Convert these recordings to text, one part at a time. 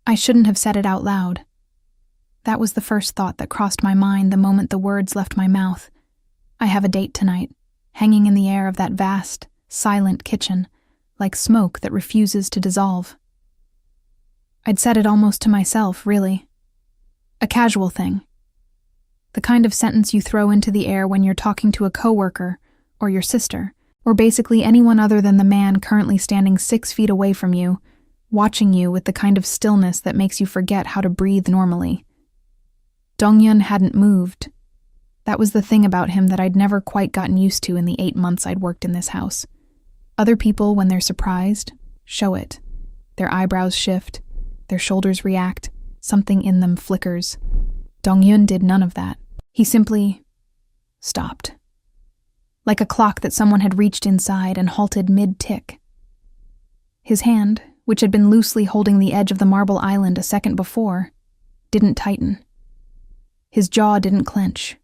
I shouldn't have said it out loud. That was the first thought that crossed my mind the moment the words left my mouth. I have a date tonight, hanging in the air of that vast, silent kitchen, like smoke that refuses to dissolve. I'd said it almost to myself, really. A casual thing. The kind of sentence you throw into the air when you're talking to a coworker, or your sister, or basically anyone other than the man currently standing 6 feet away from you, watching you with the kind of stillness that makes you forget how to breathe normally. Dong-yun hadn't moved. That was the thing about him that I'd never quite gotten used to in the 8 months I'd worked in this house. Other people, when they're surprised, show it. Their eyebrows shift, their shoulders react, something in them flickers. Dong-yun did none of that. He simply stopped. Like a clock that someone had reached inside and halted mid-tick. His hand, which had been loosely holding the edge of the marble island a second before, didn't tighten. His jaw didn't clench.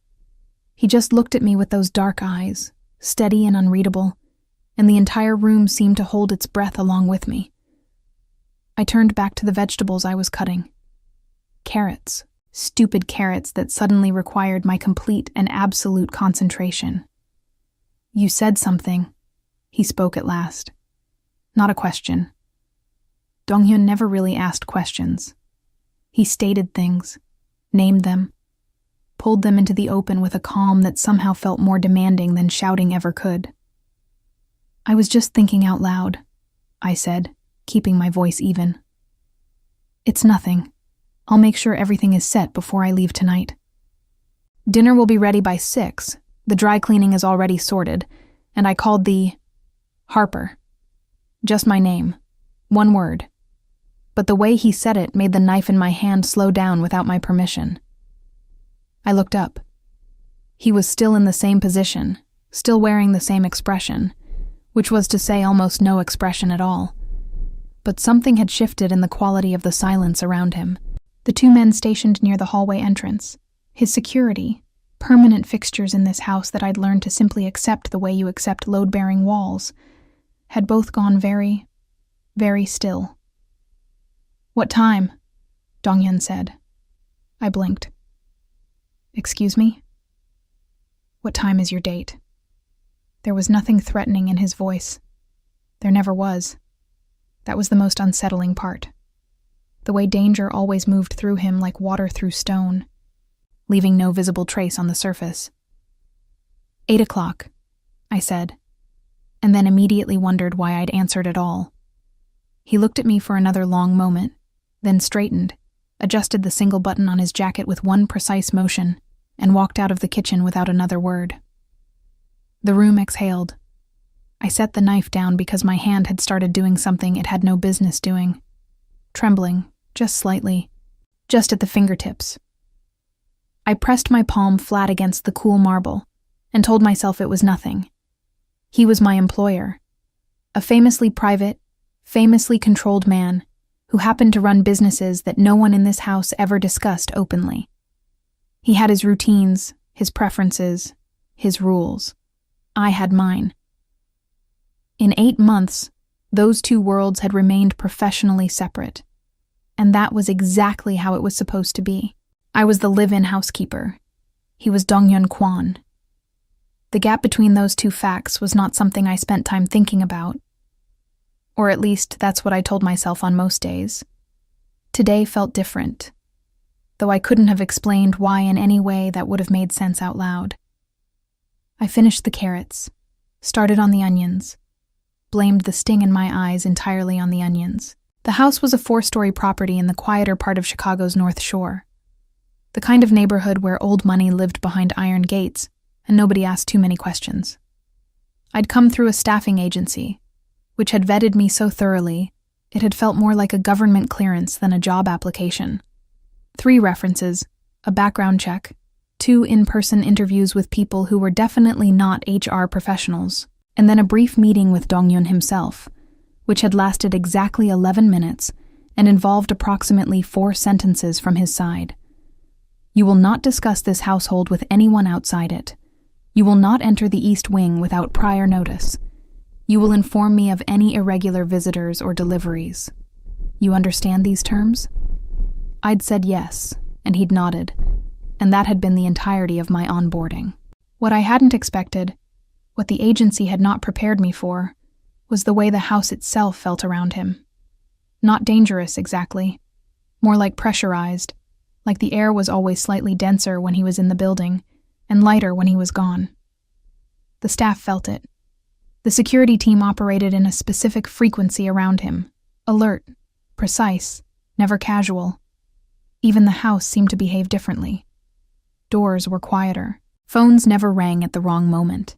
He just looked at me with those dark eyes, steady and unreadable, and the entire room seemed to hold its breath along with me. I turned back to the vegetables I was cutting. Carrots. Stupid carrots that suddenly required my complete and absolute concentration. "You said something," he spoke at last. Not a question. Dong-hyun never really asked questions. He stated things, named them, pulled them into the open with a calm that somehow felt more demanding than shouting ever could. "I was just thinking out loud," I said, keeping my voice even. "It's nothing. I'll make sure everything is set before I leave tonight. Dinner will be ready by 6. The dry cleaning is already sorted, and I called the Harper. Just my name. One word. But the way he said it made the knife in my hand slow down without my permission. I looked up. He was still in the same position, still wearing the same expression, which was to say almost no expression at all. But something had shifted in the quality of the silence around him. The 2 men stationed near the hallway entrance, his security, permanent fixtures in this house that I'd learned to simply accept the way you accept load-bearing walls, had both gone very, very still. "What time?" Dong-hyun said. I blinked. "Excuse me?" "What time is your date?" There was nothing threatening in his voice. There never was. That was the most unsettling part. The way danger always moved through him like water through stone, leaving no visible trace on the surface. 8 o'clock, I said, and then immediately wondered why I'd answered at all. He looked at me for another long moment, then straightened, adjusted the single button on his jacket with one precise motion, and walked out of the kitchen without another word. The room exhaled. I set the knife down because my hand had started doing something it had no business doing. Trembling, just slightly, just at the fingertips. I pressed my palm flat against the cool marble and told myself it was nothing. He was my employer, a famously private, famously controlled man who happened to run businesses that no one in this house ever discussed openly. He had his routines, his preferences, his rules. I had mine. In 8 months, those 2 worlds had remained professionally separate, and that was exactly how it was supposed to be. I was the live-in housekeeper. He was Dong-hyun Kwon. The gap between those 2 facts was not something I spent time thinking about, or at least that's what I told myself on most days. Today felt different, though I couldn't have explained why in any way that would have made sense out loud. I finished the carrots, started on the onions, blamed the sting in my eyes entirely on the onions. The house was a 4-story property in the quieter part of Chicago's North Shore, the kind of neighborhood where old money lived behind iron gates and nobody asked too many questions. I'd come through a staffing agency, which had vetted me so thoroughly it had felt more like a government clearance than a job application. 3 references, a background check, 2 in-person interviews with people who were definitely not HR professionals, and then a brief meeting with Dong-hyun himself, which had lasted exactly 11 minutes and involved approximately 4 sentences from his side. "You will not discuss this household with anyone outside it. You will not enter the East Wing without prior notice. You will inform me of any irregular visitors or deliveries. You understand these terms?" I'd said yes, and he'd nodded, and that had been the entirety of my onboarding. What I hadn't expected, what the agency had not prepared me for, was the way the house itself felt around him. Not dangerous, exactly. More like pressurized, like the air was always slightly denser when he was in the building, and lighter when he was gone. The staff felt it. The security team operated in a specific frequency around him, alert, precise, never casual. Even the house seemed to behave differently. Doors were quieter. Phones never rang at the wrong moment.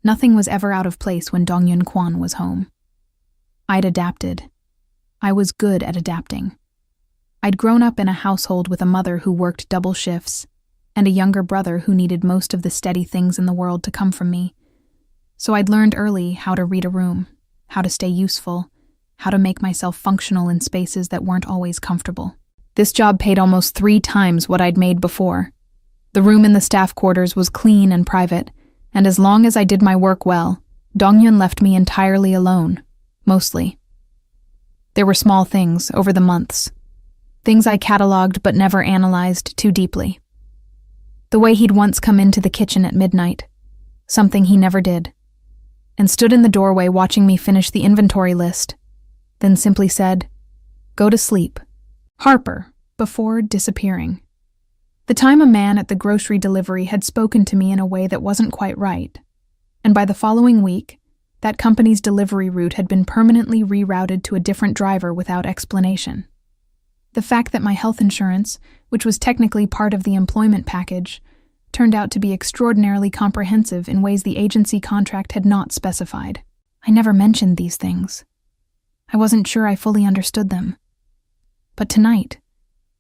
Nothing was ever out of place when Dongyun Kwan was home. I'd adapted. I was good at adapting. I'd grown up in a household with a mother who worked double shifts and a younger brother who needed most of the steady things in the world to come from me. So I'd learned early how to read a room, how to stay useful, how to make myself functional in spaces that weren't always comfortable. This job paid almost 3 times what I'd made before. The room in the staff quarters was clean and private, and as long as I did my work well, Dongyun left me entirely alone, mostly. There were small things over the months, things I cataloged but never analyzed too deeply. The way he'd once come into the kitchen at midnight, something he never did, and stood in the doorway watching me finish the inventory list, then simply said, "Go to sleep, Harper," before disappearing. The time a man at the grocery delivery had spoken to me in a way that wasn't quite right, and by the following week, that company's delivery route had been permanently rerouted to a different driver without explanation. The fact that my health insurance, which was technically part of the employment package, turned out to be extraordinarily comprehensive in ways the agency contract had not specified. I never mentioned these things. I wasn't sure I fully understood them. But tonight,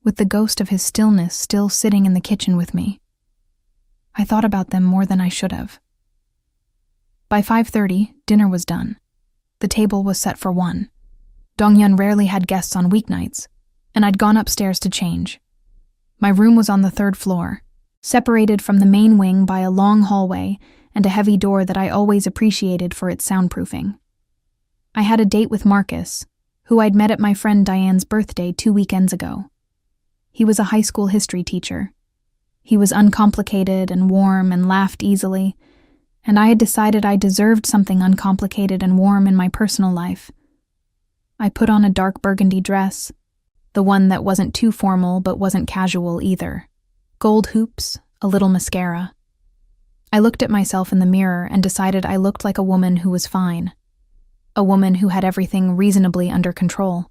with the ghost of his stillness still sitting in the kitchen with me, I thought about them more than I should have. By 5:30, dinner was done. The table was set for 1. Dongyun rarely had guests on weeknights, and I'd gone upstairs to change. My room was on the 3rd floor, separated from the main wing by a long hallway and a heavy door that I always appreciated for its soundproofing. I had a date with Marcus, who I'd met at my friend Diane's birthday 2 weekends ago. He was a high school history teacher. He was uncomplicated and warm and laughed easily, and I had decided I deserved something uncomplicated and warm in my personal life. I put on a dark burgundy dress, the one that wasn't too formal but wasn't casual either. Gold hoops, a little mascara. I looked at myself in the mirror and decided I looked like a woman who was fine. A woman who had everything reasonably under control.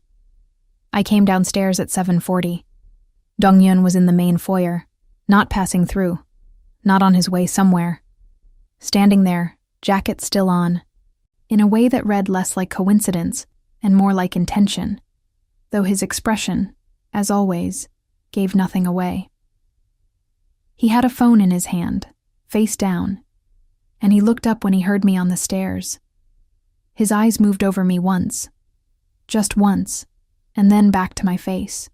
I came downstairs at 7:40. Dongyun was in the main foyer, not passing through, not on his way somewhere. Standing there, jacket still on, in a way that read less like coincidence and more like intention, though his expression, as always, gave nothing away. He had a phone in his hand, face down, and he looked up when he heard me on the stairs. His eyes moved over me once, just once, and then back to my face.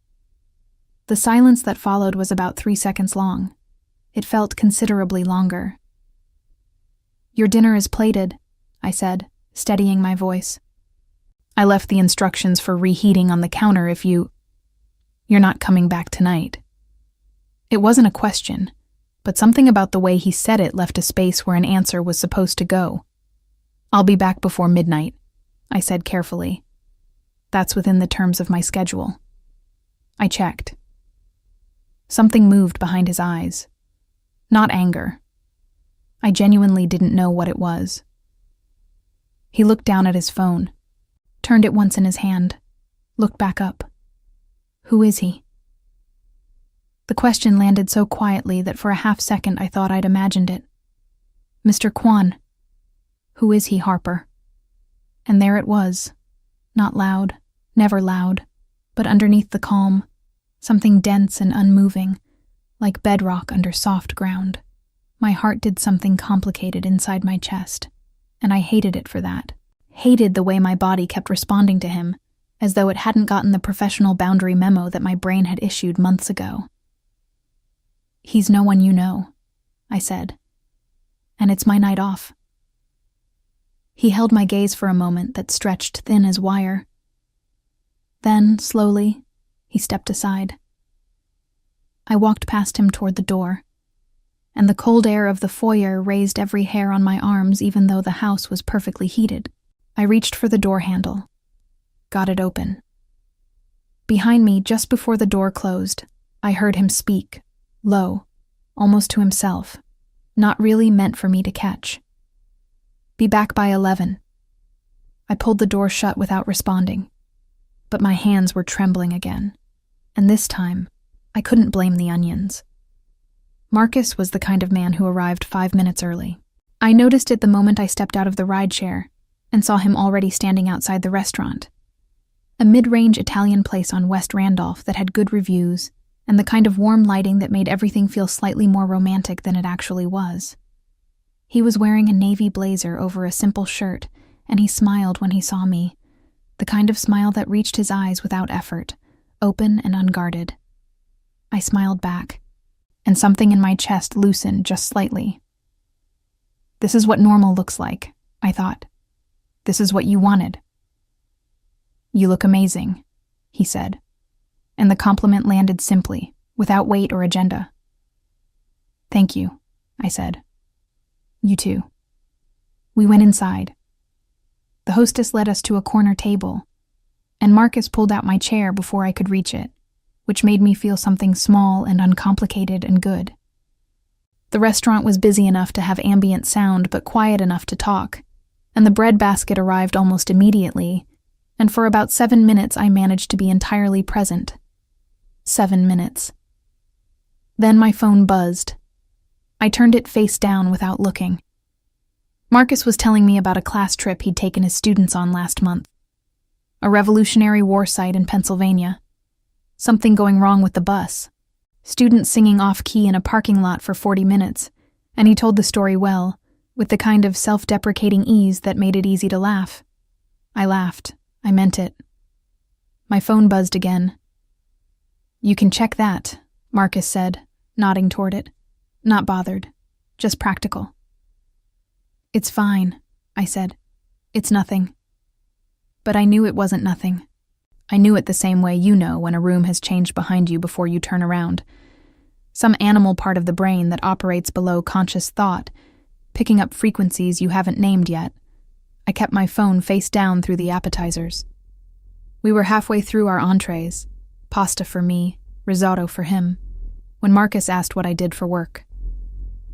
The silence that followed was about 3 seconds long. It felt considerably longer. "Your dinner is plated," I said, steadying my voice. "I left the instructions for reheating on the counter if you're not coming back tonight." It wasn't a question, but something about the way he said it left a space where an answer was supposed to go. "I'll be back before midnight," I said carefully. "That's within the terms of my schedule." I checked. Something moved behind his eyes. Not anger. I genuinely didn't know what it was. He looked down at his phone, turned it once in his hand, looked back up. "Who is he?" The question landed so quietly that for a half second I thought I'd imagined it. "Mr. Kwan. Who is he, Harper?" And there it was. Not loud, never loud, but underneath the calm, something dense and unmoving, like bedrock under soft ground. My heart did something complicated inside my chest, and I hated it for that. Hated the way my body kept responding to him, as though it hadn't gotten the professional boundary memo that my brain had issued months ago. "He's no one you know," I said, "and it's my night off." He held my gaze for a moment that stretched thin as wire. Then, slowly, he stepped aside. I walked past him toward the door, and the cold air of the foyer raised every hair on my arms even though the house was perfectly heated. I reached for the door handle, got it open. Behind me, just before the door closed, I heard him speak, low, almost to himself, not really meant for me to catch. "Be back by 11. I pulled the door shut without responding, but my hands were trembling again, and this time, I couldn't blame the onions. Marcus was the kind of man who arrived 5 minutes early. I noticed it the moment I stepped out of the rideshare and saw him already standing outside the restaurant, a mid-range Italian place on West Randolph that had good reviews and the kind of warm lighting that made everything feel slightly more romantic than it actually was. He was wearing a navy blazer over a simple shirt, and he smiled when he saw me, the kind of smile that reached his eyes without effort, open and unguarded. I smiled back, and something in my chest loosened just slightly. "This is what normal looks like," I thought. "This is what you wanted." "You look amazing," he said, and the compliment landed simply, without weight or agenda. "Thank you," I said. "You too." We went inside. The hostess led us to a corner table, and Marcus pulled out my chair before I could reach it, which made me feel something small and uncomplicated and good. The restaurant was busy enough to have ambient sound but quiet enough to talk, and the bread basket arrived almost immediately, and for about 7 minutes I managed to be entirely present. 7 minutes. Then my phone buzzed. I turned it face down without looking. Marcus was telling me about a class trip he'd taken his students on last month. A Revolutionary War site in Pennsylvania. Something going wrong with the bus. Students singing off-key in a parking lot for 40 minutes, and he told the story well, with the kind of self-deprecating ease that made it easy to laugh. I laughed. I meant it. My phone buzzed again. "You can check that," Marcus said, nodding toward it. Not bothered. Just practical. "It's fine," I said. "It's nothing." But I knew it wasn't nothing. I knew it the same way you know when a room has changed behind you before you turn around. Some animal part of the brain that operates below conscious thought, picking up frequencies you haven't named yet. I kept my phone face down through the appetizers. We were halfway through our entrees, pasta for me, risotto for him, when Marcus asked what I did for work.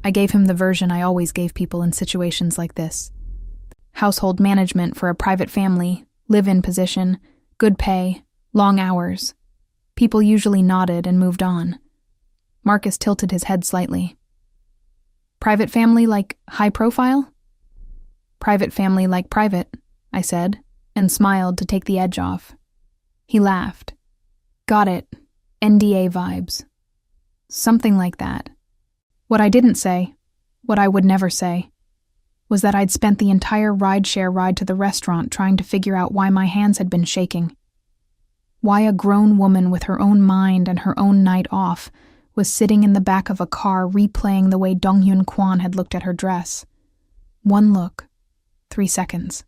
I gave him the version I always gave people in situations like this. Household management for a private family, live-in position, good pay, long hours. People usually nodded and moved on. Marcus tilted his head slightly. "Private family like high profile?" "Private family like private," I said, and smiled to take the edge off. He laughed. "Got it. NDA vibes." Something like that. What I didn't say, what I would never say, was that I'd spent the entire rideshare ride to the restaurant trying to figure out why my hands had been shaking. Why a grown woman with her own mind and her own night off was sitting in the back of a car replaying the way Donghyun Kwon had looked at her dress. One look, 3 seconds.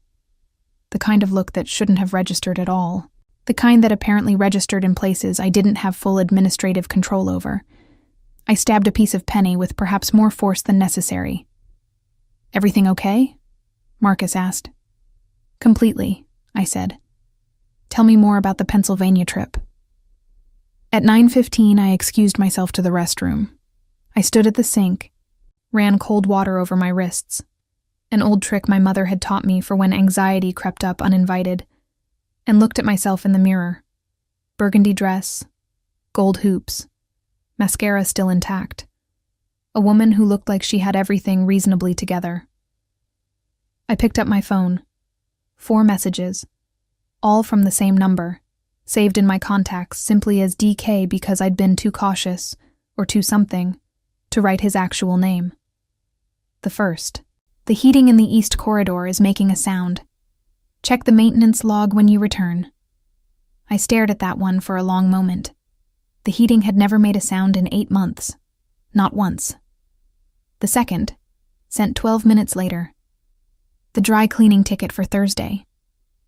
The kind of look that shouldn't have registered at all. The kind that apparently registered in places I didn't have full administrative control over. I stabbed a piece of penny with perhaps more force than necessary. "Everything okay?" Marcus asked. "Completely," I said. "Tell me more about the Pennsylvania trip." At 9:15, I excused myself to the restroom. I stood at the sink, ran cold water over my wrists, an old trick my mother had taught me for when anxiety crept up uninvited, and looked at myself in the mirror. Burgundy dress, gold hoops, mascara still intact. A woman who looked like she had everything reasonably together. I picked up my phone. 4 messages, all from the same number, saved in my contacts simply as DK because I'd been too cautious, or too something, to write his actual name. The first. "The heating in the east corridor is making a sound. Check the maintenance log when you return." I stared at that one for a long moment. The heating had never made a sound in 8 months. Not once. The second, sent 12 minutes later. "The dry cleaning ticket for Thursday.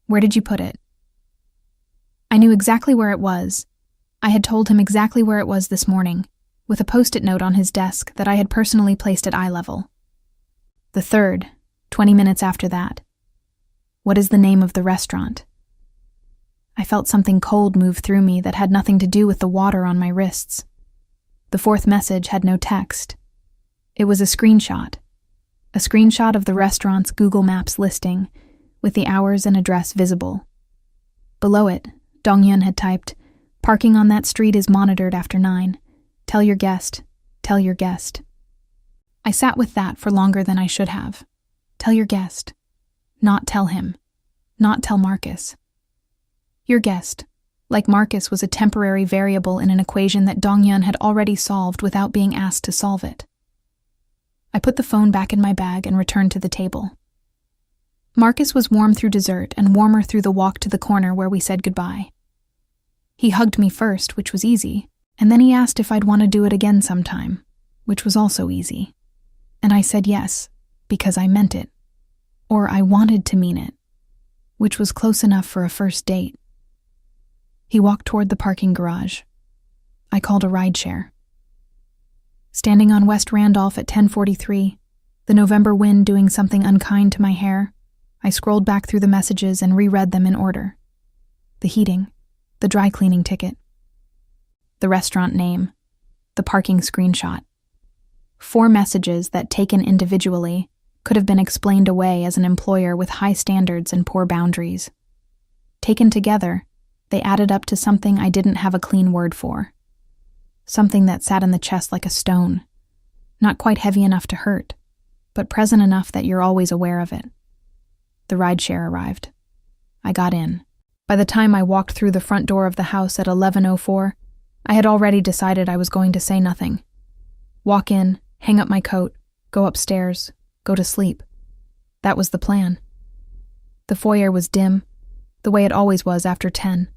Where did you put it?" I knew exactly where it was. I had told him exactly where it was this morning, with a post-it note on his desk that I had personally placed at eye level. The third, 20 minutes after that. What is the name of the restaurant? I felt something cold move through me that had nothing to do with the water on my wrists. The fourth message had no text. It was a screenshot of the restaurant's Google Maps listing, with the hours and address visible. Below it, Dong-yun had typed, "Parking on that street is monitored after 9. Tell your guest. Tell your guest." I sat with that for longer than I should have. Tell your guest. Not tell him. Not tell Marcus. Your guest, like Marcus, was a temporary variable in an equation that Dong-yun had already solved without being asked to solve it. I put the phone back in my bag and returned to the table. Marcus was warm through dessert and warmer through the walk to the corner where we said goodbye. He hugged me first, which was easy, and then he asked if I'd want to do it again sometime, which was also easy. And I said yes, because I meant it. Or I wanted to mean it, which was close enough for a first date. He walked toward the parking garage. I called a rideshare. Standing on West Randolph at 10:43, the November wind doing something unkind to my hair, I scrolled back through the messages and reread them in order. The heating, the dry cleaning ticket, the restaurant name, the parking screenshot. 4 messages that, taken individually, could have been explained away as an employer with high standards and poor boundaries. Taken together, they added up to something I didn't have a clean word for. Something that sat in the chest like a stone, not quite heavy enough to hurt, but present enough that you're always aware of it. The rideshare arrived. I got in. By the time I walked through the front door of the house at 11:04, I had already decided I was going to say nothing. Walk in, hang up my coat, go upstairs, go to sleep. That was the plan. The foyer was dim, the way it always was after 10.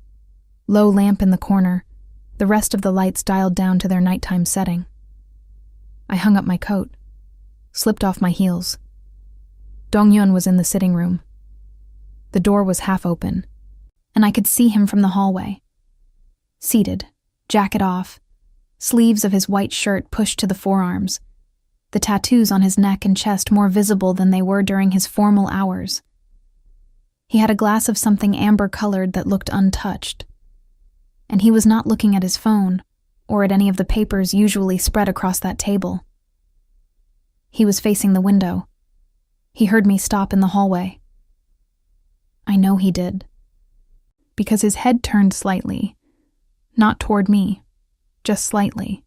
Low lamp in the corner, the rest of the lights dialed down to their nighttime setting. I hung up my coat, slipped off my heels. Dong-yun was in the sitting room. The door was half open, and I could see him from the hallway. Seated, jacket off, sleeves of his white shirt pushed to the forearms, the tattoos on his neck and chest more visible than they were during his formal hours. He had a glass of something amber-colored that looked untouched, and he was not looking at his phone or at any of the papers usually spread across that table. He was facing the window. He heard me stop in the hallway. I know he did, because his head turned slightly, not toward me, just slightly,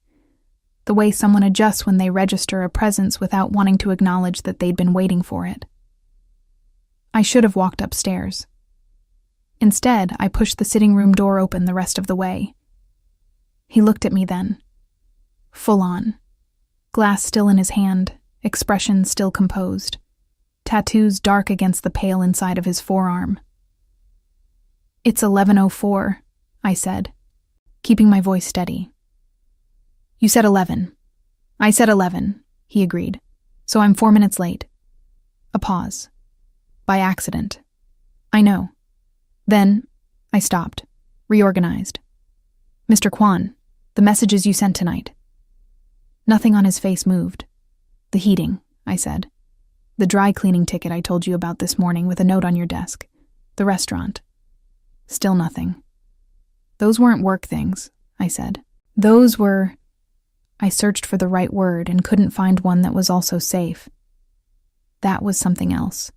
the way someone adjusts when they register a presence without wanting to acknowledge that they'd been waiting for it. I should have walked upstairs. Instead, I pushed the sitting room door open the rest of the way. He looked at me then, full on, glass still in his hand, expression still composed, tattoos dark against the pale inside of his forearm. "It's 11:04, I said, keeping my voice steady. "You said 11. "I said 11, he agreed. "So I'm 4 minutes late." A pause. "By accident." "I know." Then, I stopped, reorganized. "Mr. Kwan, the messages you sent tonight." Nothing on his face moved. "The heating," I said. "The dry cleaning ticket I told you about this morning with a note on your desk. The restaurant." Still nothing. "Those weren't work things," I said. "Those were..." I searched for the right word and couldn't find one that was also safe. That was something else.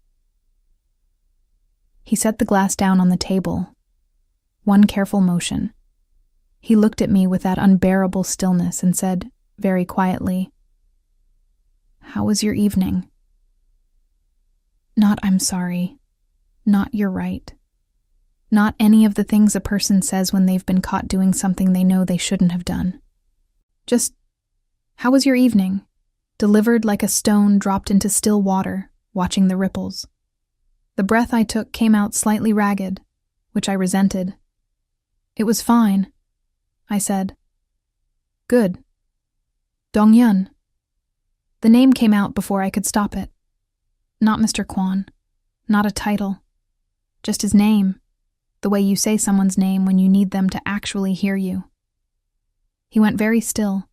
He set the glass down on the table. One careful motion. He looked at me with that unbearable stillness and said, very quietly, "How was your evening?" Not "I'm sorry," not "you're right," not any of the things a person says when they've been caught doing something they know they shouldn't have done. Just, "How was your evening?" delivered like a stone dropped into still water, watching the ripples. The breath I took came out slightly ragged, which I resented. "It was fine," I said. "Good." "Dong-yun." The name came out before I could stop it. Not Mr. Kwan, not a title, just his name, the way you say someone's name when you need them to actually hear you. He went very still,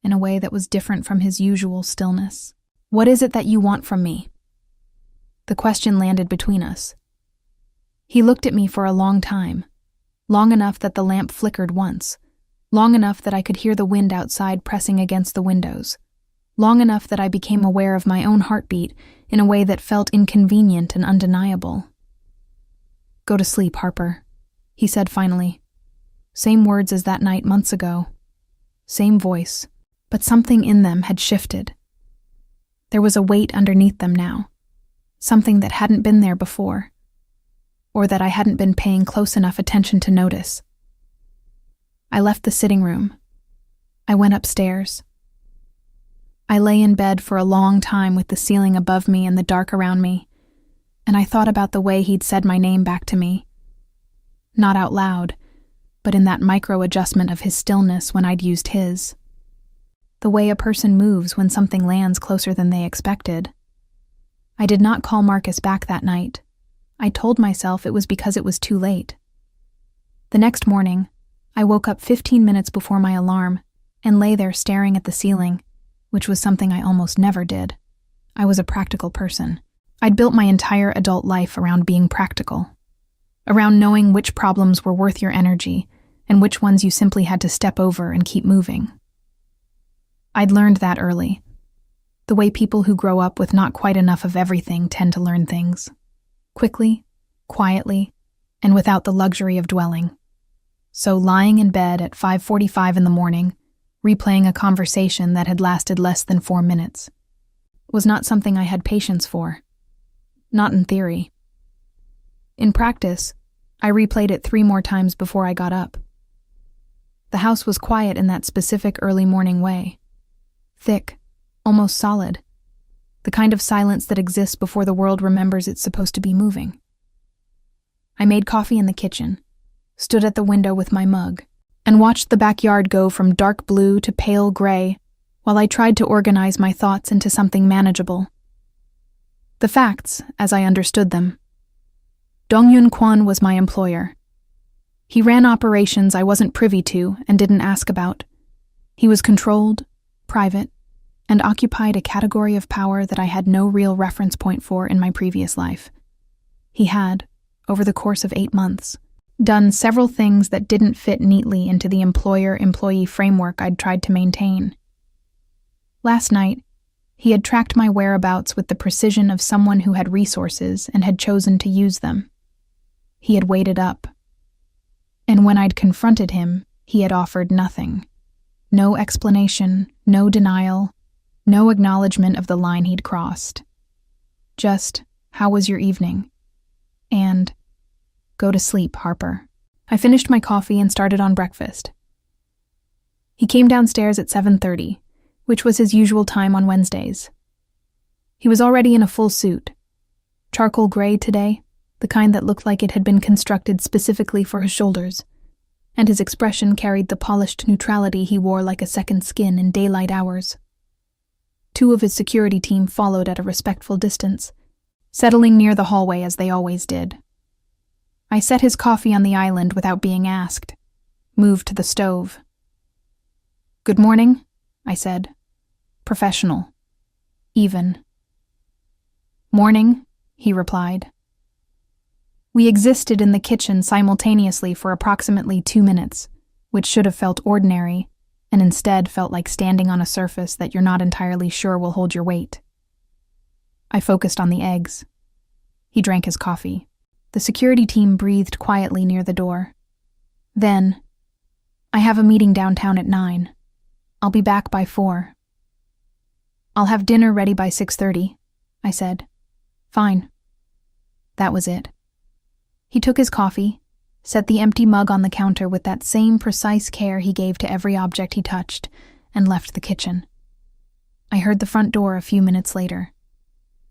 in a way that was different from his usual stillness. "What is it that you want from me?" The question landed between us. He looked at me for a long time, long enough that the lamp flickered once, long enough that I could hear the wind outside pressing against the windows, long enough that I became aware of my own heartbeat in a way that felt inconvenient and undeniable. "Go to sleep, Harper," he said finally. Same words as that night months ago. Same voice, but something in them had shifted. There was a weight underneath them now, something that hadn't been there before, or that I hadn't been paying close enough attention to notice. I left the sitting room. I went upstairs. I lay in bed for a long time with the ceiling above me and the dark around me, and I thought about the way he'd said my name back to me. Not out loud, but in that micro-adjustment of his stillness when I'd used his. The way a person moves when something lands closer than they expected. I did not call Marcus back that night. I told myself it was because it was too late. The next morning, I woke up 15 minutes before my alarm and lay there staring at the ceiling, which was something I almost never did. I was a practical person. I'd built my entire adult life around being practical, around knowing which problems were worth your energy and which ones you simply had to step over and keep moving. I'd learned that early, the way people who grow up with not quite enough of everything tend to learn things. Quickly, quietly, and without the luxury of dwelling. So lying in bed at 5:45 in the morning, replaying a conversation that had lasted less than 4 minutes, was not something I had patience for. Not in theory. In practice, I replayed it 3 more times before I got up. The house was quiet in that specific early morning way. Thick, almost solid. The kind of silence that exists before the world remembers it's supposed to be moving. I made coffee in the kitchen, stood at the window with my mug, and watched the backyard go from dark blue to pale gray while I tried to organize my thoughts into something manageable. The facts, as I understood them. Dong-Yun Kwon was my employer. He ran operations I wasn't privy to and didn't ask about. He was controlled, private, and occupied a category of power that I had no real reference point for in my previous life. He had, over the course of 8 months, done several things that didn't fit neatly into the employer-employee framework I'd tried to maintain. Last night, he had tracked my whereabouts with the precision of someone who had resources and had chosen to use them. He had waited up. And when I'd confronted him, he had offered nothing. No explanation, no denial, no acknowledgement of the line he'd crossed. Just, "How was your evening?" And, "Go to sleep, Harper." I finished my coffee and started on breakfast. He came downstairs at 7:30, which was his usual time on Wednesdays. He was already in a full suit. Charcoal gray today, the kind that looked like it had been constructed specifically for his shoulders, and his expression carried the polished neutrality he wore like a second skin in daylight hours. 2 of his security team followed at a respectful distance, settling near the hallway as they always did. I set his coffee on the island without being asked, moved to the stove. "Good morning," I said. Professional. Even. "Morning," he replied. We existed in the kitchen simultaneously for approximately 2 minutes, which should have felt ordinary, and instead felt like standing on a surface that you're not entirely sure will hold your weight. I focused on the eggs. He drank his coffee. The security team breathed quietly near the door. Then, "I have a meeting downtown at 9. I'll be back by 4. "I'll have dinner ready by 6:30, I said. "Fine." That was it. He took his coffee, set the empty mug on the counter with that same precise care he gave to every object he touched, and left the kitchen. I heard the front door a few minutes later.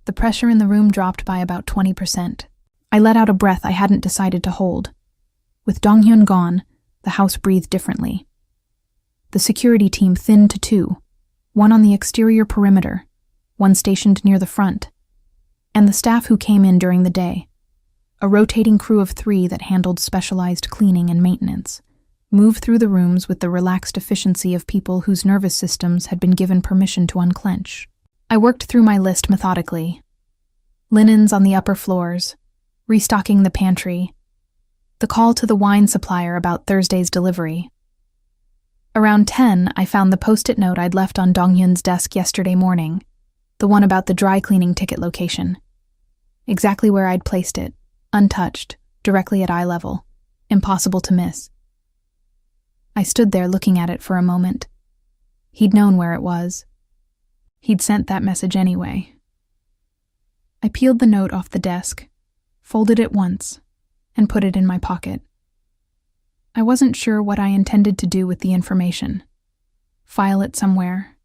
The pressure in the room dropped by about 20%. I let out a breath I hadn't decided to hold. With Dong-Hyun gone, the house breathed differently. The security team thinned to 2, one on the exterior perimeter, one stationed near the front, and the staff who came in during the day, a rotating crew of 3 that handled specialized cleaning and maintenance, move through the rooms with the relaxed efficiency of people whose nervous systems had been given permission to unclench. I worked through my list methodically. Linens on the upper floors, restocking the pantry, the call to the wine supplier about Thursday's delivery. Around 10, I found the post-it note I'd left on Donghyun's desk yesterday morning, the one about the dry cleaning ticket location. Exactly where I'd placed it, untouched, directly at eye level, impossible to miss. I stood there looking at it for a moment. He'd known where it was. He'd sent that message anyway. I peeled the note off the desk, folded it once, and put it in my pocket. I wasn't sure what I intended to do with the information. File it somewhere,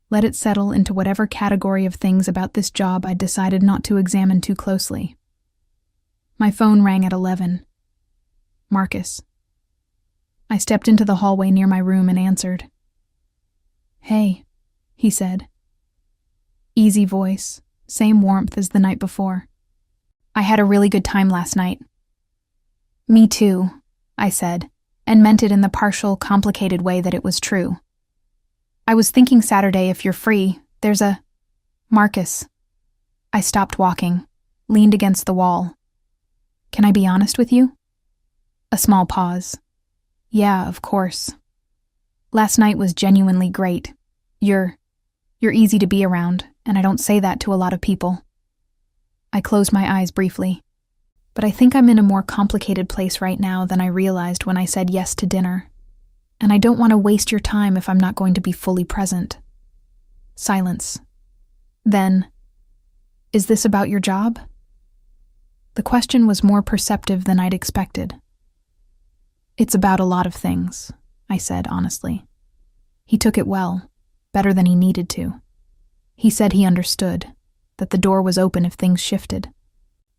let it settle into whatever category of things about this job I'd decided not to examine too closely. My phone rang at 11. Marcus. I stepped into the hallway near my room and answered. "Hey," he said. Easy voice, same warmth as the night before. "I had a really good time last night." "Me too," I said, and meant it in the partial, complicated way that it was true. "I was thinking Saturday, if you're free, there's a—" "Marcus." I stopped walking, leaned against the wall. "Can I be honest with you?" A small pause. "Yeah, of course. Last night was genuinely great. You're easy to be around, and I don't say that to a lot of people." I closed my eyes briefly. But I think I'm in a more complicated place right now than I realized when I said yes to dinner. And I don't want to waste your time if I'm not going to be fully present. Silence. Then, "Is this about your job?" The question was more perceptive than I'd expected. "It's about a lot of things," I said honestly. He took it well, better than he needed to. He said he understood, that the door was open if things shifted,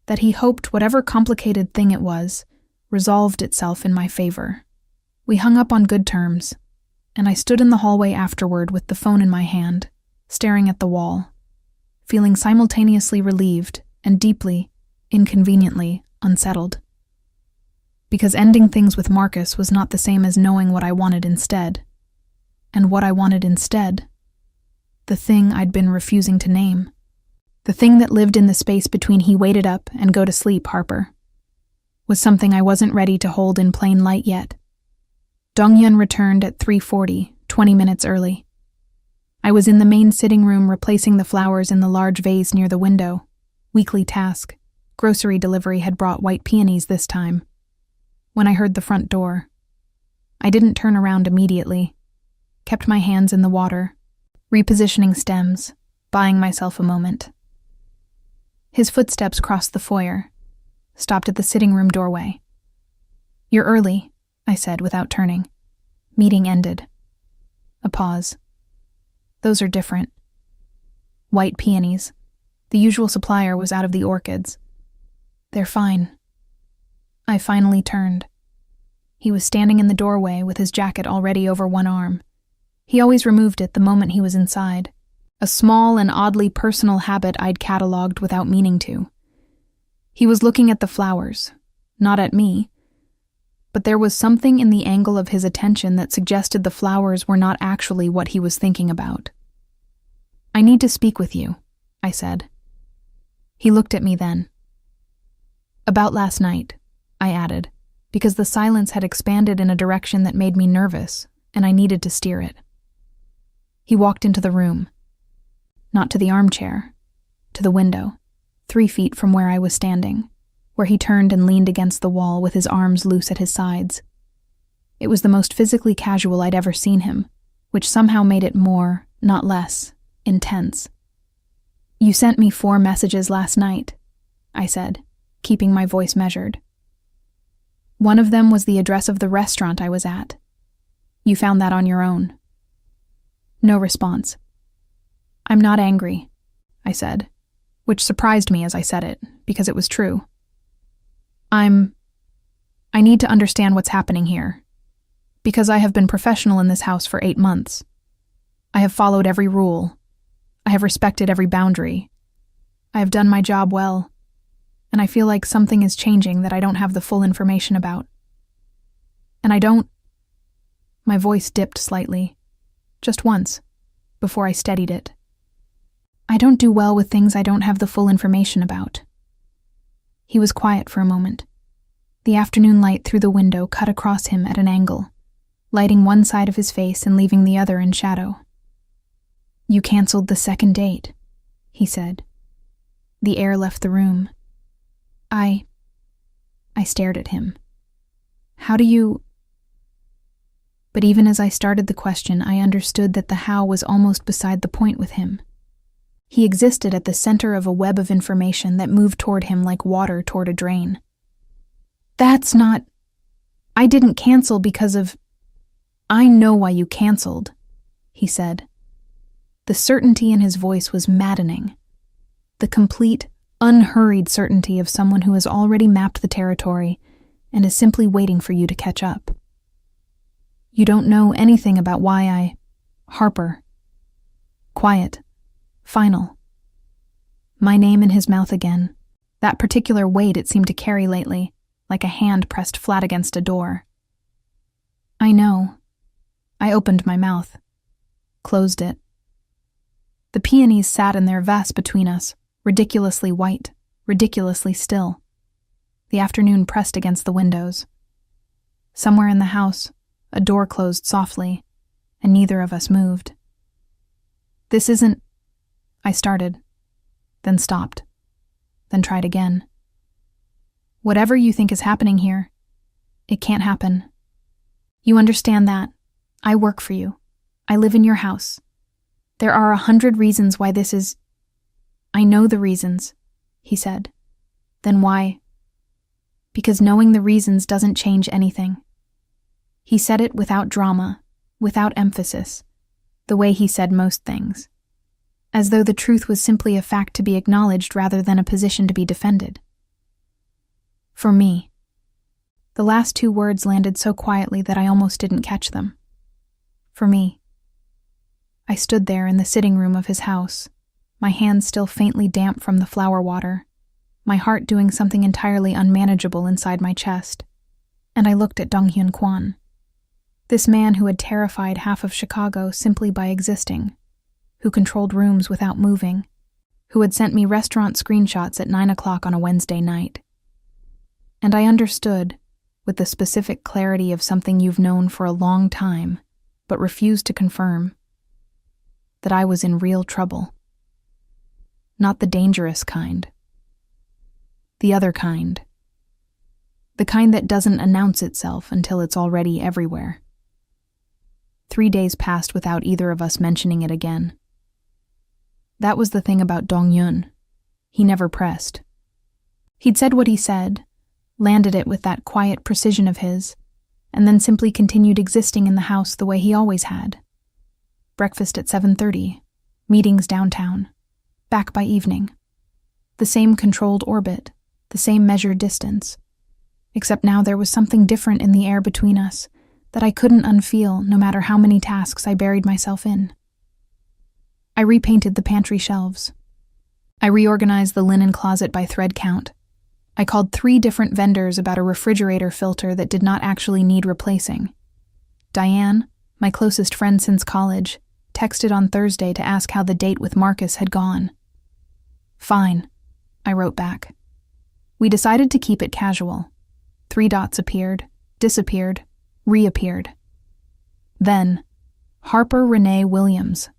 that he hoped whatever complicated thing it was resolved itself in my favor. We hung up on good terms, and I stood in the hallway afterward with the phone in my hand, staring at the wall, feeling simultaneously relieved and deeply, inconveniently, unsettled. Because ending things with Marcus was not the same as knowing what I wanted instead. And what I wanted instead, the thing I'd been refusing to name, the thing that lived in the space between he waited up and go to sleep, Harper, was something I wasn't ready to hold in plain light yet. Donghyun returned at 3:40, 20 minutes early. I was in the main sitting room replacing the flowers in the large vase near the window. Weekly task. Grocery delivery had brought white peonies this time. When I heard the front door, I didn't turn around immediately. Kept my hands in the water, repositioning stems, buying myself a moment. His footsteps crossed the foyer, stopped at the sitting room doorway. "You're early," I said without turning. Meeting ended. A pause. "Those are different." White peonies. The usual supplier was out of the orchids. "They're fine." I finally turned. He was standing in the doorway with his jacket already over one arm. He always removed it the moment he was inside, a small and oddly personal habit I'd catalogued without meaning to. He was looking at the flowers, not at me, but there was something in the angle of his attention that suggested the flowers were not actually what he was thinking about. "I need to speak with you," I said. He looked at me then. "About last night," I added, because the silence had expanded in a direction that made me nervous, and I needed to steer it. He walked into the room. Not to the armchair, to the window, 3 feet from where I was standing, where he turned and leaned against the wall with his arms loose at his sides. It was the most physically casual I'd ever seen him, which somehow made it more, not less, intense. "You sent me 4 messages last night," I said, keeping my voice measured. "One of them was the address of the restaurant I was at. You found that on your own." No response. "I'm not angry," I said, which surprised me as I said it, because it was true. I need to understand what's happening here, because I have been professional in this house for 8 months. I have followed every rule. I have respected every boundary. I have done my job well, and I feel like something is changing that I don't have the full information about. And I don't... My voice dipped slightly. Just once, before I steadied it. I don't do well with things I don't have the full information about. He was quiet for a moment. The afternoon light through the window cut across him at an angle, lighting one side of his face and leaving the other in shadow. You canceled the second date, he said. The air left the room. I stared at him. How do you... But even as I started the question, I understood that the how was almost beside the point with him. He existed at the center of a web of information that moved toward him like water toward a drain. That's not... I didn't cancel because of... I know why you canceled, he said. The certainty in his voice was maddening. The complete, unhurried certainty of someone who has already mapped the territory and is simply waiting for you to catch up. You don't know anything about why I... Harper. Quiet. Final. My name in his mouth again. That particular weight it seemed to carry lately, like a hand pressed flat against a door. I know. I opened my mouth. Closed it. The peonies sat in their vase between us, ridiculously white, ridiculously still. The afternoon pressed against the windows. Somewhere in the house, a door closed softly, and neither of us moved. This isn't... I started, then stopped, then tried again. Whatever you think is happening here, it can't happen. You understand that. I work for you. I live in your house. There are 100 reasons why this is... I know the reasons, he said. Then why? Because knowing the reasons doesn't change anything. He said it without drama, without emphasis, the way he said most things, as though the truth was simply a fact to be acknowledged rather than a position to be defended. For me. The last two words landed so quietly that I almost didn't catch them. For me. I stood there in the sitting room of his house, my hands still faintly damp from the flower water, my heart doing something entirely unmanageable inside my chest, and I looked at Dong-hyun Kwon, this man who had terrified half of Chicago simply by existing, who controlled rooms without moving, who had sent me restaurant screenshots at 9 o'clock on a Wednesday night. And I understood, with the specific clarity of something you've known for a long time, but refused to confirm, that I was in real trouble. Not the dangerous kind. The other kind. The kind that doesn't announce itself until it's already everywhere. 3 days passed without either of us mentioning it again. That was the thing about Dong-hyun. He never pressed. He'd said what he said, landed it with that quiet precision of his, and then simply continued existing in the house the way he always had. Breakfast at 7:30, meetings downtown, back by evening. The same controlled orbit, the same measured distance. Except now there was something different in the air between us that I couldn't unfeel no matter how many tasks I buried myself in. I repainted the pantry shelves. I reorganized the linen closet by thread count. I called 3 different vendors about a refrigerator filter that did not actually need replacing. Diane, my closest friend since college, texted on Thursday to ask how the date with Marcus had gone. Fine, I wrote back. We decided to keep it casual. 3 dots appeared, disappeared, reappeared. Then, Harper Renee Williams.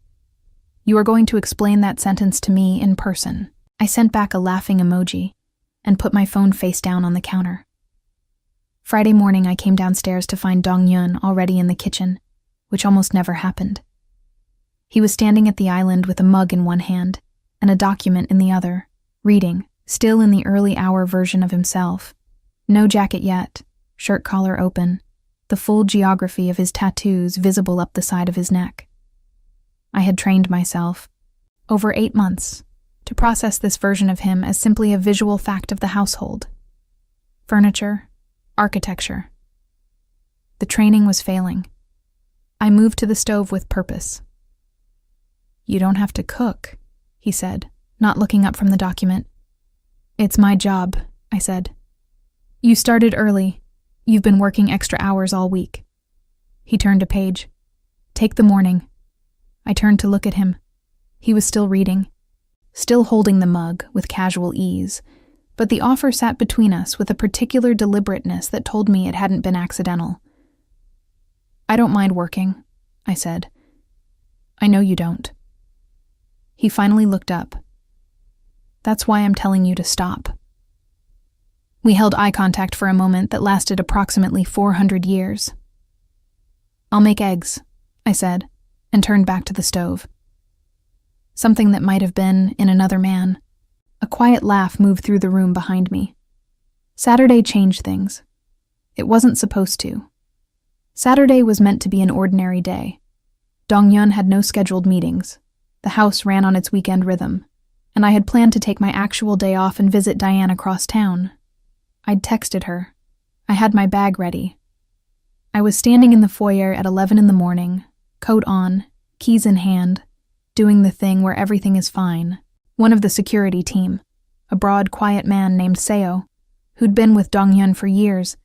You are going to explain that sentence to me in person. I sent back a laughing emoji and put my phone face down on the counter. Friday morning I came downstairs to find Dong-hyun already in the kitchen, which almost never happened. He was standing at the island with a mug in one hand and a document in the other, reading, still in the early hour version of himself. No jacket yet, shirt collar open, the full geography of his tattoos visible up the side of his neck. I had trained myself, over 8 months, to process this version of him as simply a visual fact of the household. Furniture, architecture. The training was failing. I moved to the stove with purpose. You don't have to cook, he said, not looking up from the document. It's my job, I said. You started early. You've been working extra hours all week. He turned a page. Take the morning. I turned to look at him. He was still reading, still holding the mug with casual ease, but the offer sat between us with a particular deliberateness that told me it hadn't been accidental. I don't mind working, I said. I know you don't. He finally looked up. That's why I'm telling you to stop. We held eye contact for a moment that lasted approximately 400 years. I'll make eggs, I said, and turned back to the stove. Something that might have been in another man. A quiet laugh moved through the room behind me. Saturday changed things. It wasn't supposed to. Saturday was meant to be an ordinary day. Dong-yun had no scheduled meetings. The house ran on its weekend rhythm, and I had planned to take my actual day off and visit Diane across town. I'd texted her. I had my bag ready. I was standing in the foyer at 11 in the morning, coat on, keys in hand, doing the thing where everything is fine. One of the security team, a broad, quiet man named Seo, who'd been with Dong-yun for years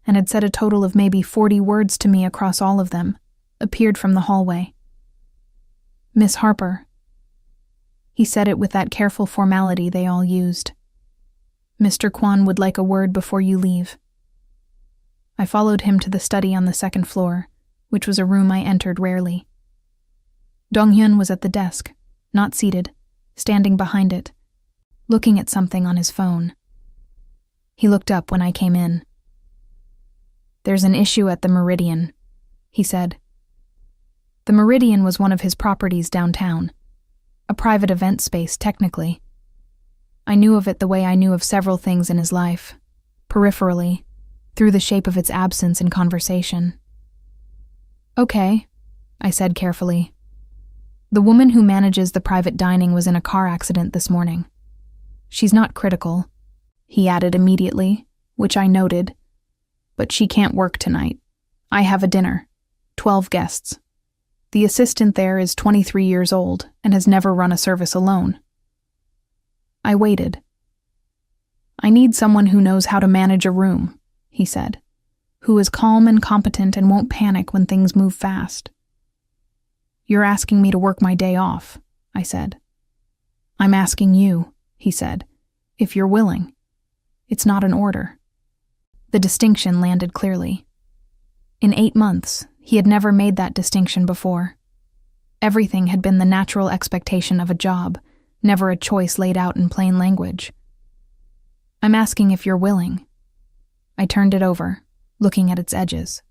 and had said a total of maybe 40 words to me across all of them, appeared from the hallway. Miss Harper. He said it with that careful formality they all used. Mr. Kwan would like a word before you leave. I followed him to the study on the second floor, which was a room I entered rarely. Dong-hyun was at the desk, not seated, standing behind it, looking at something on his phone. He looked up when I came in. There's an issue at the Meridian, he said. The Meridian was one of his properties downtown, a private event space technically. I knew of it the way I knew of several things in his life, peripherally, through the shape of its absence in conversation. Okay, I said carefully. The woman who manages the private dining was in a car accident this morning. She's not critical, he added immediately, which I noted. But she can't work tonight. I have a dinner. 12 guests. The assistant there is 23 years old and has never run a service alone. I waited. I need someone who knows how to manage a room, he said, who is calm and competent and won't panic when things move fast. You're asking me to work my day off, I said. I'm asking you, he said, if you're willing. It's not an order. The distinction landed clearly. In 8 months, he had never made that distinction before. Everything had been the natural expectation of a job, never a choice laid out in plain language. I'm asking if you're willing. I turned it over, looking at its edges.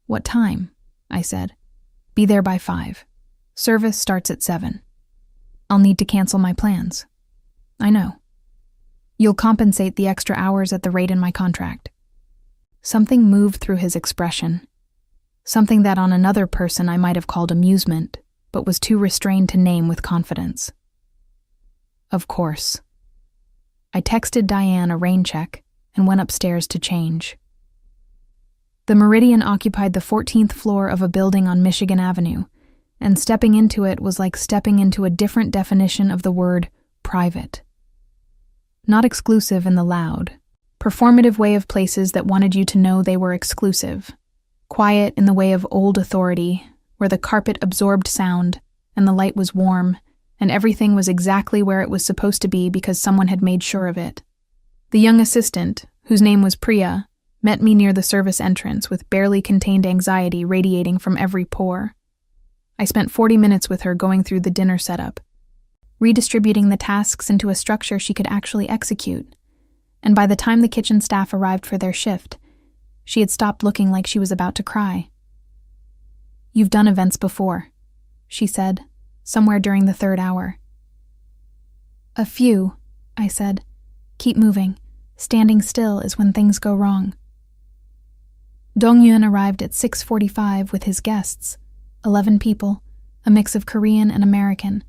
What time? I said. Be there by 5. Service starts at 7. I'll need to cancel my plans. I know. You'll compensate the extra hours at the rate in my contract. Something moved through his expression. Something that on another person I might have called amusement, but was too restrained to name with confidence. Of course. I texted Diane a rain check and went upstairs to change. The Meridian occupied the 14th floor of a building on Michigan Avenue, and stepping into it was like stepping into a different definition of the word private. Not exclusive in the loud, performative way of places that wanted you to know they were exclusive. Quiet in the way of old authority, where the carpet absorbed sound, and the light was warm, and everything was exactly where it was supposed to be because someone had made sure of it. The young assistant, whose name was Priya, met me near the service entrance with barely contained anxiety radiating from every pore. I spent 40 minutes with her going through the dinner setup, redistributing the tasks into a structure she could actually execute, and by the time the kitchen staff arrived for their shift, she had stopped looking like she was about to cry. You've done events before, she said, somewhere during the 3rd hour. A few, I said. Keep moving. Standing still is when things go wrong. Dong-yun arrived at 6:45 with his guests, 11 people, a mix of Korean and American,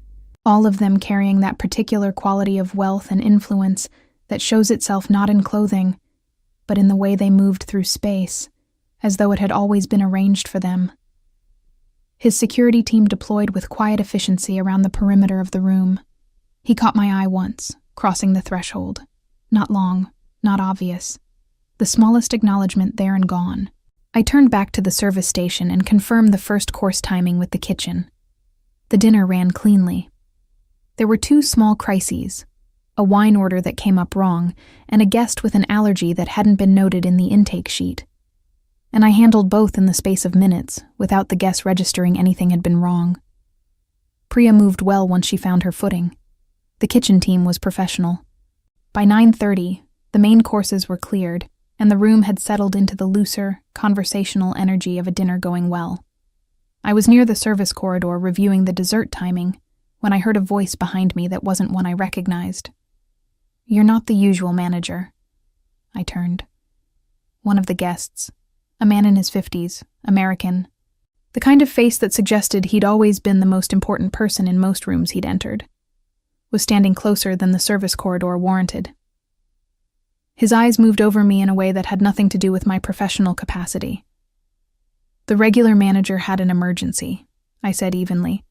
all of them carrying that particular quality of wealth and influence that shows itself not in clothing, but in the way they moved through space, as though it had always been arranged for them. His security team deployed with quiet efficiency around the perimeter of the room. He caught my eye once, crossing the threshold. Not long, not obvious. The smallest acknowledgement there and gone. I turned back to the service station and confirmed the first course timing with the kitchen. The dinner ran cleanly. There were 2 small crises, a wine order that came up wrong, and a guest with an allergy that hadn't been noted in the intake sheet. And I handled both in the space of minutes, without the guest registering anything had been wrong. Priya moved well once she found her footing. The kitchen team was professional. By 9:30, the main courses were cleared, and the room had settled into the looser, conversational energy of a dinner going well. I was near the service corridor reviewing the dessert timing when I heard a voice behind me that wasn't one I recognized. "You're not the usual manager." I turned. One of the guests, a man in his 50s, American, the kind of face that suggested he'd always been the most important person in most rooms he'd entered, was standing closer than the service corridor warranted. His eyes moved over me in a way that had nothing to do with my professional capacity. "The regular manager had an emergency," I said evenly.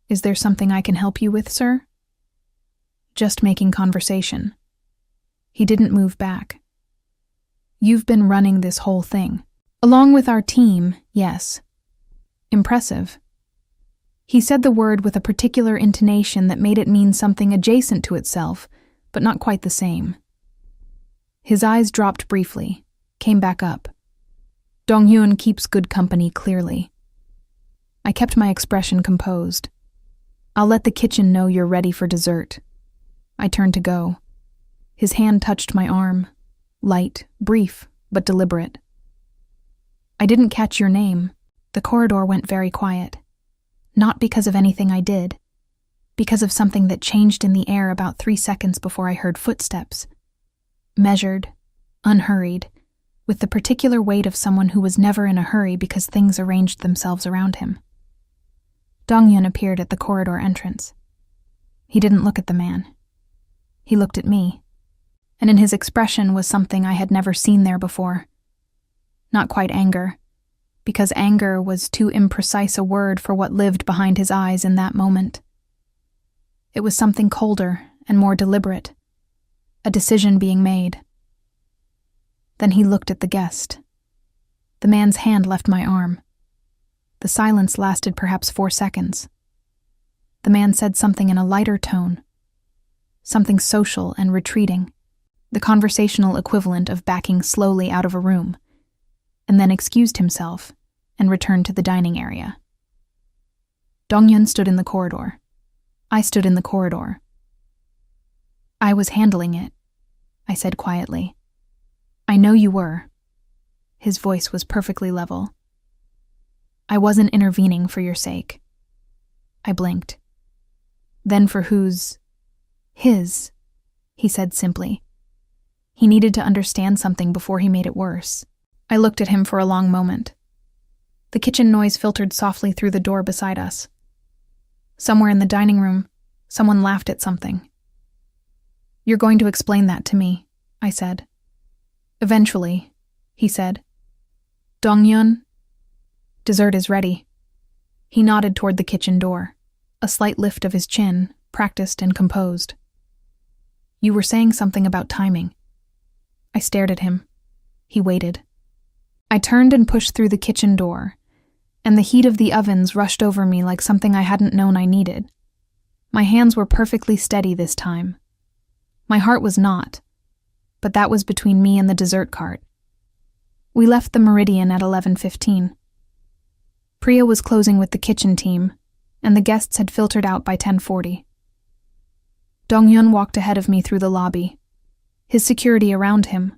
"Is there something I can help you with, sir?" "Just making conversation." He didn't move back. "You've been running this whole thing. Along with our team, yes. Impressive." He said the word with a particular intonation that made it mean something adjacent to itself, but not quite the same. His eyes dropped briefly, came back up. Dong-hyun keeps good company clearly. I kept my expression composed. "I'll let the kitchen know you're ready for dessert." I turned to go. His hand touched my arm, light, brief, but deliberate. "I didn't catch your name." The corridor went very quiet. Not because of anything I did, because of something that changed in the air about 3 seconds before I heard footsteps. Measured, unhurried, with the particular weight of someone who was never in a hurry because things arranged themselves around him. Dong-hyun appeared at the corridor entrance. He didn't look at the man. He looked at me, and in his expression was something I had never seen there before. Not quite anger, because anger was too imprecise a word for what lived behind his eyes in that moment. It was something colder and more deliberate, a decision being made. Then he looked at the guest. The man's hand left my arm. The silence lasted perhaps 4 seconds. The man said something in a lighter tone, something social and retreating, the conversational equivalent of backing slowly out of a room, and then excused himself and returned to the dining area. Dong-hyun stood in the corridor. I stood in the corridor. "I was handling it," I said quietly. "I know you were." His voice was perfectly level. "I wasn't intervening for your sake." I blinked. "Then for whose?" "His," he said simply. He needed to understand something before he made it worse. I looked at him for a long moment. The kitchen noise filtered softly through the door beside us. Somewhere in the dining room, someone laughed at something. "You're going to explain that to me," I said. "Eventually," he said. "Dong-hyun?" "Dessert is ready." He nodded toward the kitchen door, a slight lift of his chin, practiced and composed. "You were saying something about timing." I stared at him. He waited. I turned and pushed through the kitchen door, and the heat of the ovens rushed over me like something I hadn't known I needed. My hands were perfectly steady this time. My heart was not, but that was between me and the dessert cart. We left the Meridian at 11:15. Priya was closing with the kitchen team, and the guests had filtered out by 10:40. Dong-hyun walked ahead of me through the lobby, his security around him,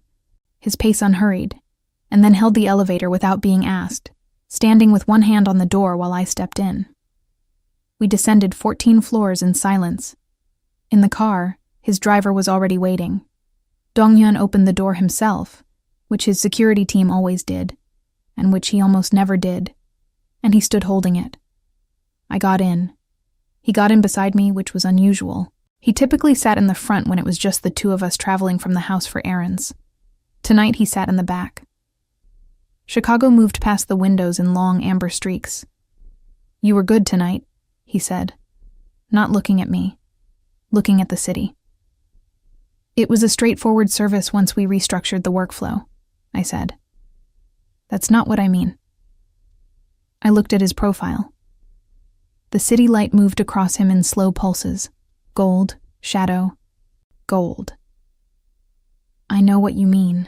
his pace unhurried, and then held the elevator without being asked, standing with one hand on the door while I stepped in. We descended 14 floors in silence. In the car, his driver was already waiting. Dong-hyun opened the door himself, which his security team always did, and which he almost never did, and he stood holding it. I got in. He got in beside me, which was unusual. He typically sat in the front when it was just the 2 of us traveling from the house for errands. Tonight he sat in the back. Chicago moved past the windows in long amber streaks. "You were good tonight," he said, not looking at me, looking at the city. "It was a straightforward service once we restructured the workflow," I said. That's not what I mean. I looked at his profile. The city light moved across him in slow pulses. Gold, shadow, gold. I know what you mean,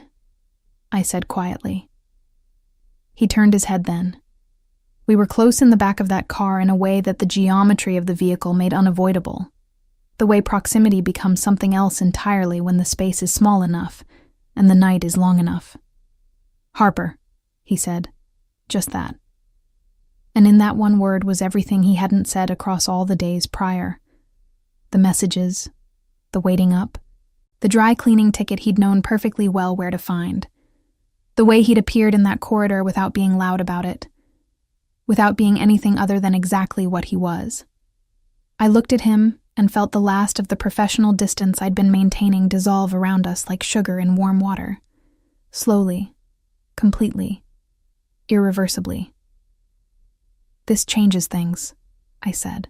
I said quietly. He turned his head then. We were close in the back of that car in a way that the geometry of the vehicle made unavoidable. The way proximity becomes something else entirely when the space is small enough and the night is long enough. Harper, he said. Just that. And in that one word was everything he hadn't said across all the days prior. The messages, the waiting up, the dry cleaning ticket he'd known perfectly well where to find, the way he'd appeared in that corridor without being loud about it, without being anything other than exactly what he was. I looked at him and felt the last of the professional distance I'd been maintaining dissolve around us like sugar in warm water. Slowly, completely, irreversibly. This changes things, I said.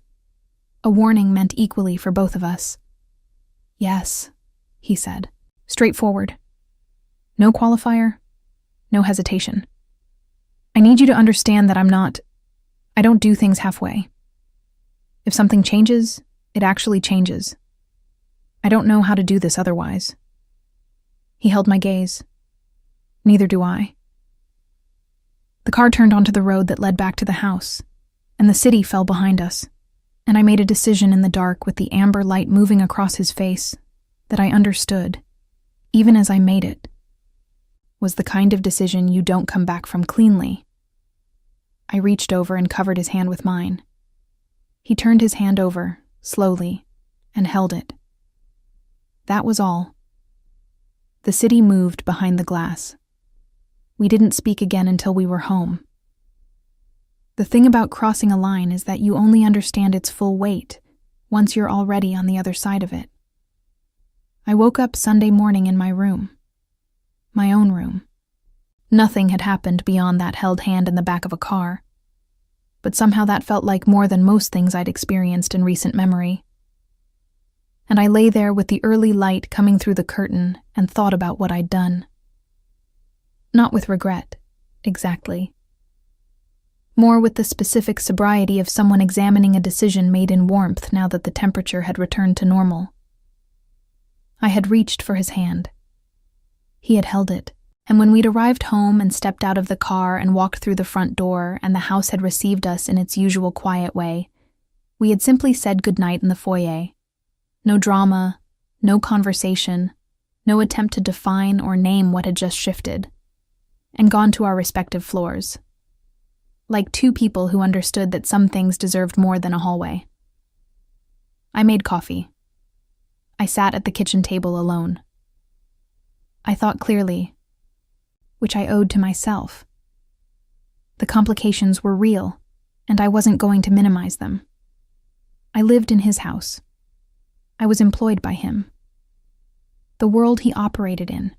A warning meant equally for both of us. Yes, he said, straightforward. No qualifier, no hesitation. I need you to understand that I don't do things halfway. If something changes, it actually changes. I don't know how to do this otherwise. He held my gaze. Neither do I. The car turned onto the road that led back to the house, and the city fell behind us, and I made a decision in the dark with the amber light moving across his face that I understood, even as I made it, was the kind of decision you don't come back from cleanly. I reached over and covered his hand with mine. He turned his hand over, slowly, and held it. That was all. The city moved behind the glass. We didn't speak again until we were home. The thing about crossing a line is that you only understand its full weight once you're already on the other side of it. I woke up Sunday morning in my room. My own room. Nothing had happened beyond that held hand in the back of a car, but somehow that felt like more than most things I'd experienced in recent memory. And I lay there with the early light coming through the curtain and thought about what I'd done. Not with regret, exactly. More with the specific sobriety of someone examining a decision made in warmth now that the temperature had returned to normal. I had reached for his hand. He had held it, and when we'd arrived home and stepped out of the car and walked through the front door and the house had received us in its usual quiet way, we had simply said goodnight in the foyer. No drama, no conversation, no attempt to define or name what had just shifted, and gone to our respective floors. Like two people who understood that some things deserved more than a hallway. I made coffee. I sat at the kitchen table alone. I thought clearly, which I owed to myself. The complications were real, and I wasn't going to minimize them. I lived in his house. I was employed by him. The world he operated in.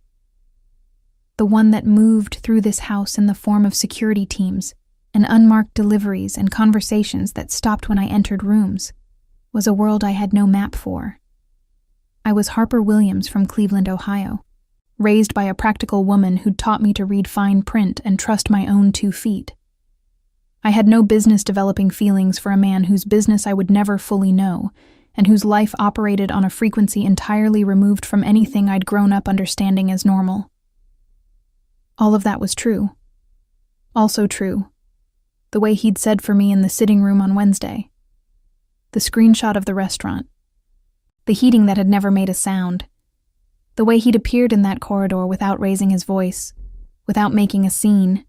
The one that moved through this house in the form of security teams and unmarked deliveries and conversations that stopped when I entered rooms, was a world I had no map for. I was Harper Williams from Cleveland, Ohio, raised by a practical woman who'd taught me to read fine print and trust my own 2 feet. I had no business developing feelings for a man whose business I would never fully know, and whose life operated on a frequency entirely removed from anything I'd grown up understanding as normal. All of that was true. Also true, the way he'd said for me in the sitting room on Wednesday. The screenshot of the restaurant. The heating that had never made a sound. The way he'd appeared in that corridor without raising his voice, without making a scene,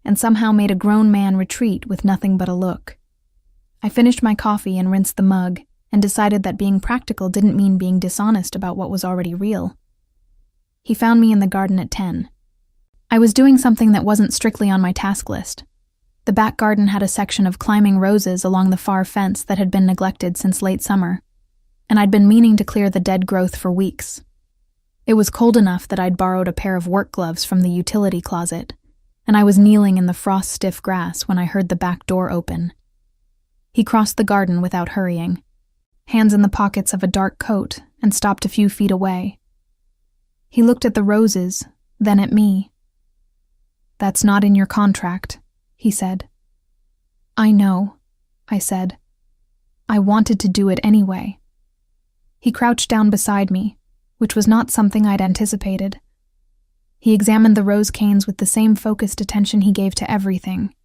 and somehow made a grown man retreat with nothing but a look. I finished my coffee and rinsed the mug, and decided that being practical didn't mean being dishonest about what was already real. He found me in the garden at 10. I was doing something that wasn't strictly on my task list. The back garden had a section of climbing roses along the far fence that had been neglected since late summer, and I'd been meaning to clear the dead growth for weeks. It was cold enough that I'd borrowed a pair of work gloves from the utility closet, and I was kneeling in the frost-stiff grass when I heard the back door open. He crossed the garden without hurrying, hands in the pockets of a dark coat, and stopped a few feet away. He looked at the roses, then at me. That's not in your contract, he said. I know, I said. I wanted to do it anyway. He crouched down beside me, which was not something I'd anticipated. He examined the rose canes with the same focused attention he gave to everything,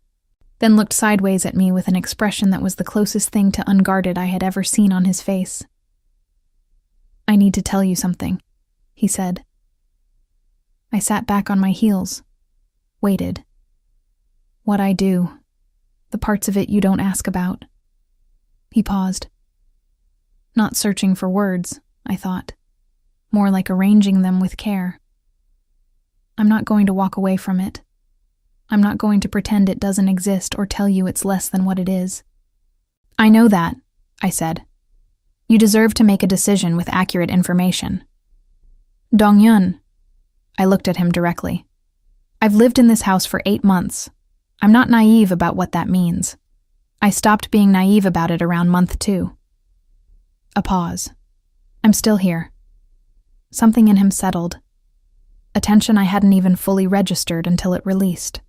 then looked sideways at me with an expression that was the closest thing to unguarded I had ever seen on his face. I need to tell you something, he said. I sat back on my heels, waited. What I do, the parts of it you don't ask about. He paused. Not searching for words, I thought, more like arranging them with care. I'm not going to walk away from it. I'm not going to pretend it doesn't exist or tell you it's less than what it is. I know that, I said. You deserve to make a decision with accurate information. Dong-yun. I looked at him directly. I've lived in this house for 8 months. I'm not naive about what that means. I stopped being naive about it around month 2. A pause. I'm still here. Something in him settled. A tension I hadn't even fully registered until it released.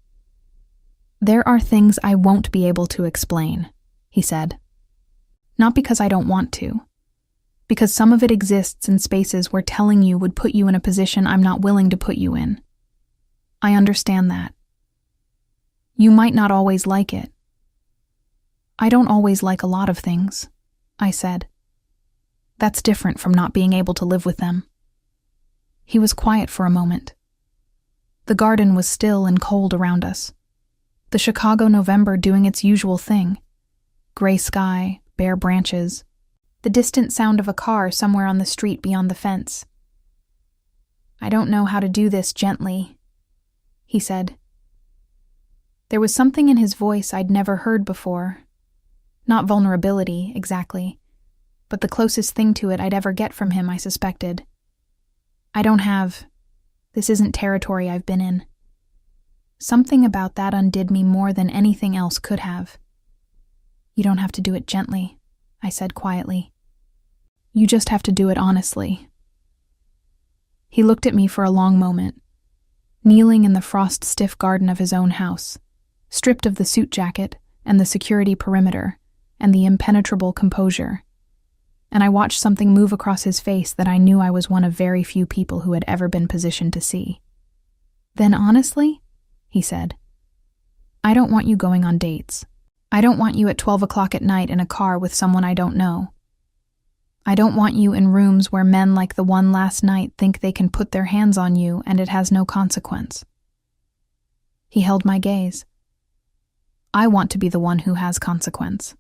There are things I won't be able to explain, he said. Not because I don't want to. Because some of it exists in spaces where telling you would put you in a position I'm not willing to put you in. I understand that. You might not always like it. I don't always like a lot of things, I said. That's different from not being able to live with them. He was quiet for a moment. The garden was still and cold around us. The Chicago November doing its usual thing. Gray sky, bare branches, the distant sound of a car somewhere on the street beyond the fence. I don't know how to do this gently, he said. There was something in his voice I'd never heard before. Not vulnerability, exactly, but the closest thing to it I'd ever get from him, I suspected. This isn't territory I've been in. Something about that undid me more than anything else could have. You don't have to do it gently, I said quietly. You just have to do it honestly. He looked at me for a long moment, kneeling in the frost-stiff garden of his own house, stripped of the suit jacket and the security perimeter and the impenetrable composure. And I watched something move across his face that I knew I was one of very few people who had ever been positioned to see. Then honestly, he said, I don't want you going on dates. I don't want you at 12 o'clock at night in a car with someone I don't know. I don't want you in rooms where men like the one last night think they can put their hands on you and it has no consequence. He held my gaze. I want to be the one who has consequence.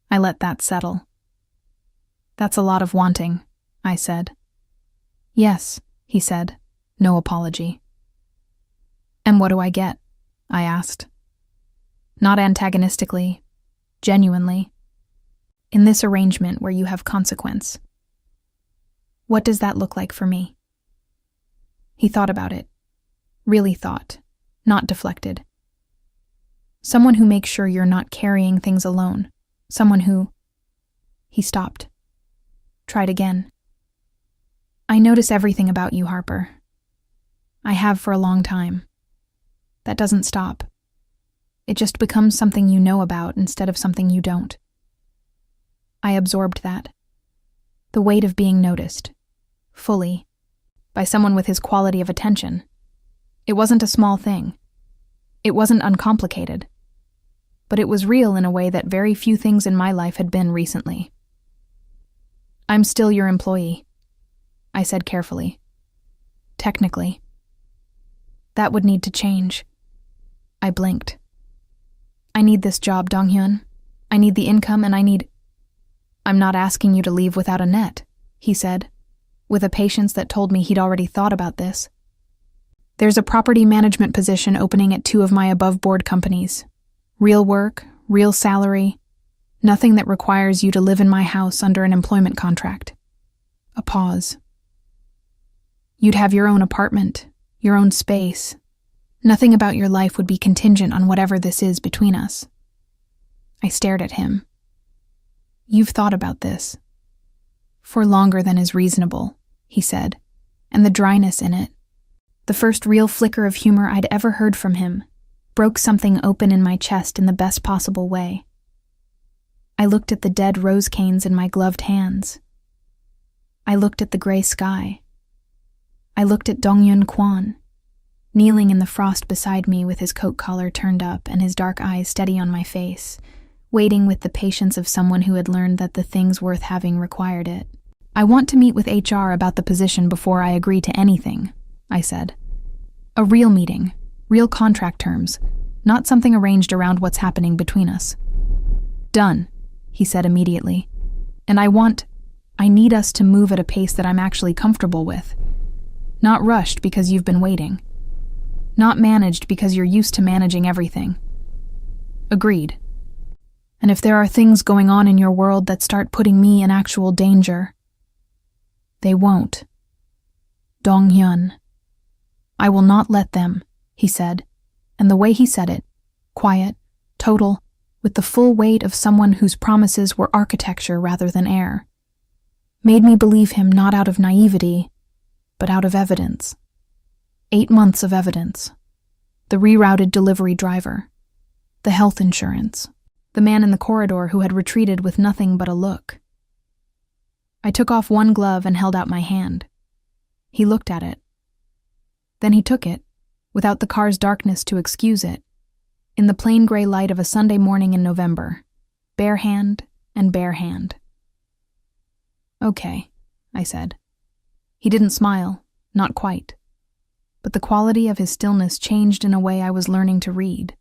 I let that settle. That's a lot of wanting, I said. Yes, he said, no apology. And what do I get? I asked. Not antagonistically, genuinely. In this arrangement where you have consequence. What does that look like for me? He thought about it. Really thought, not deflected. Someone who makes sure you're not carrying things alone. Someone who... He stopped. Tried again. I notice everything about you, Harper. I have for a long time. That doesn't stop. It just becomes something you know about instead of something you don't. I absorbed that. The weight of being noticed. Fully. By someone with his quality of attention. It wasn't a small thing. It wasn't uncomplicated. But it was real in a way that very few things in my life had been recently. I'm still your employee, I said carefully. Technically. That would need to change. I blinked. I need this job, Dong-hyun. I need the income and I need... I'm not asking you to leave without a net, he said, with a patience that told me he'd already thought about this. There's a property management position opening at 2 of my above-board companies. Real work, real salary, nothing that requires you to live in my house under an employment contract. A pause. You'd have your own apartment, your own space. Nothing about your life would be contingent on whatever this is between us. I stared at him. You've thought about this. For longer than is reasonable, he said, and the dryness in it. The first real flicker of humor I'd ever heard from him broke something open in my chest in the best possible way. I looked at the dead rose canes in my gloved hands. I looked at the gray sky. I looked at Dong-Yun Kwon, kneeling in the frost beside me with his coat collar turned up and his dark eyes steady on my face, waiting with the patience of someone who had learned that the things worth having required it. "I want to meet with HR about the position before I agree to anything," I said. "A real meeting, real contract terms, not something arranged around what's happening between us." "Done," he said immediately. "And I need us to move at a pace that I'm actually comfortable with. Not rushed because you've been waiting. Not managed because you're used to managing everything." "Agreed. And if there are things going on in your world that start putting me in actual danger—" "They won't. Dong-Hyun. I will not let them," he said, and the way he said it, quiet, total, with the full weight of someone whose promises were architecture rather than air, made me believe him not out of naivety, but out of evidence. 8 months of evidence. The rerouted delivery driver. The health insurance. The man in the corridor who had retreated with nothing but a look. I took off one glove and held out my hand. He looked at it. Then he took it, without the car's darkness to excuse it, in the plain gray light of a Sunday morning in November, bare hand and bare hand. "Okay," I said. He didn't smile, not quite. But the quality of his stillness changed in a way I was learning to read,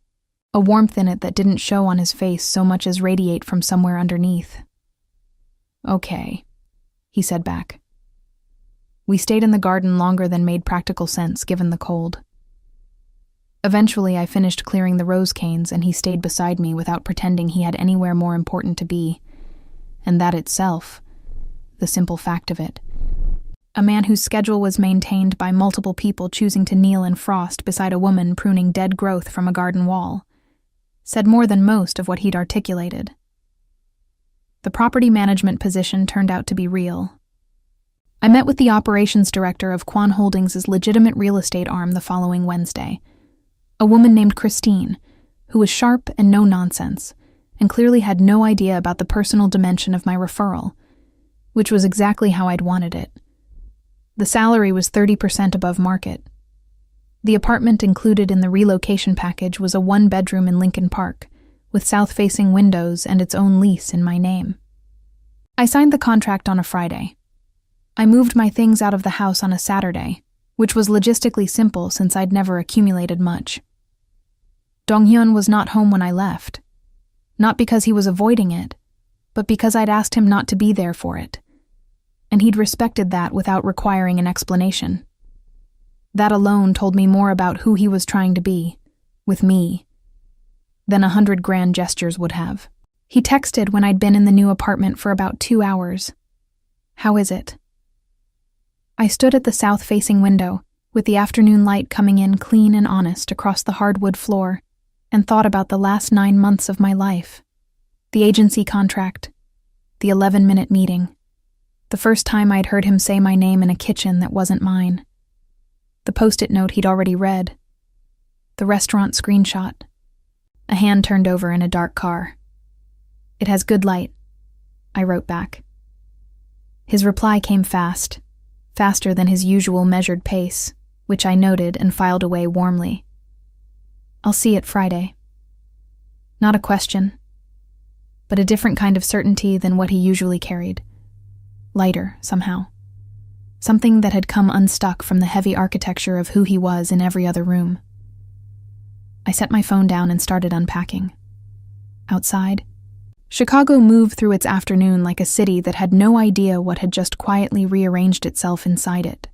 a warmth in it that didn't show on his face so much as radiate from somewhere underneath. "Okay," he said back. We stayed in the garden longer than made practical sense given the cold. Eventually I finished clearing the rose canes and he stayed beside me without pretending he had anywhere more important to be. And that itself, the simple fact of it, a man whose schedule was maintained by multiple people choosing to kneel in frost beside a woman pruning dead growth from a garden wall, said more than most of what he'd articulated. The property management position turned out to be real. I met with the operations director of Kwon Holdings' legitimate real estate arm the following Wednesday, a woman named Christine, who was sharp and no-nonsense, and clearly had no idea about the personal dimension of my referral, which was exactly how I'd wanted it. The salary was 30% above market. The apartment included in the relocation package was a 1-bedroom in Lincoln Park, with south-facing windows and its own lease in my name. I signed the contract on a Friday. I moved my things out of the house on a Saturday, which was logistically simple since I'd never accumulated much. Dong-Hyun was not home when I left. Not because he was avoiding it, but because I'd asked him not to be there for it. And he'd respected that without requiring an explanation. That alone told me more about who he was trying to be, with me, than 100 grand gestures would have. He texted when I'd been in the new apartment for about 2 hours. "How is it?" I stood at the south-facing window, with the afternoon light coming in clean and honest across the hardwood floor, and thought about the last 9 months of my life. The agency contract, the 11-minute meeting, the first time I'd heard him say my name in a kitchen that wasn't mine, the post-it note he'd already read, the restaurant screenshot, a hand turned over in a dark car. "It has good light," I wrote back. His reply came fast, faster than his usual measured pace, which I noted and filed away warmly. "I'll see it Friday." Not a question, but a different kind of certainty than what he usually carried. Lighter, somehow. Something that had come unstuck from the heavy architecture of who he was in every other room. I set my phone down and started unpacking. Outside, Chicago moved through its afternoon like a city that had no idea what had just quietly rearranged itself inside it.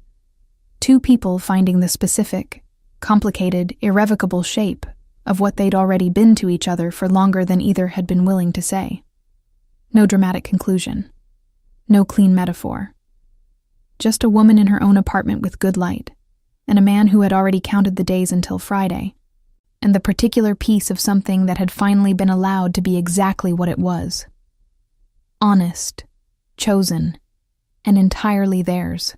2 people finding the specific, complicated, irrevocable shape of what they'd already been to each other for longer than either had been willing to say. No dramatic conclusion. No clean metaphor. Just a woman in her own apartment with good light, and a man who had already counted the days until Friday, and the particular piece of something that had finally been allowed to be exactly what it was. Honest, chosen, and entirely theirs.